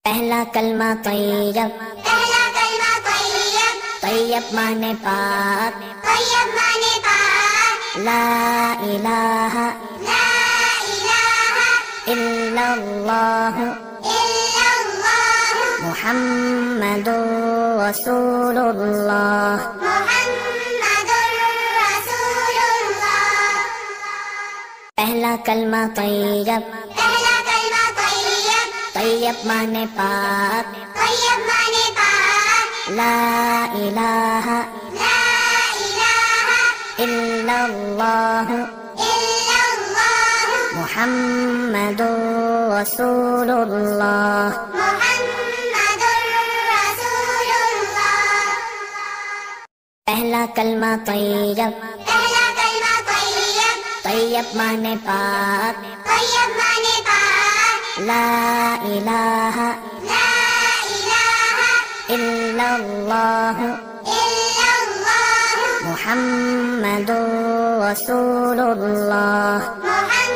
پہلا کلمہ طیب، پہلا کلمہ طیب، طیب مانے پاک، طیب مانے پاک، لا الہ لا الہ الا اللہ الا اللہ محمد رسول اللہ۔ محمد رسول اللہ۔ پہلا کلمہ طیب، پہلا کلمہ طیب، طیب مانے پاک، طیب مانے پاک، لا الہ لا الہ الا اللہ الا اللہ محمد رسول اللہ۔ محمد رسول اللہ۔ پہلا کلمہ طیب، پہلا کلمہ طیب، طیب مانے پاک، طیب مانے پاک، لا الہ لا الہ الا اللہ الا اللہ محمد رسول اللہ۔ محمد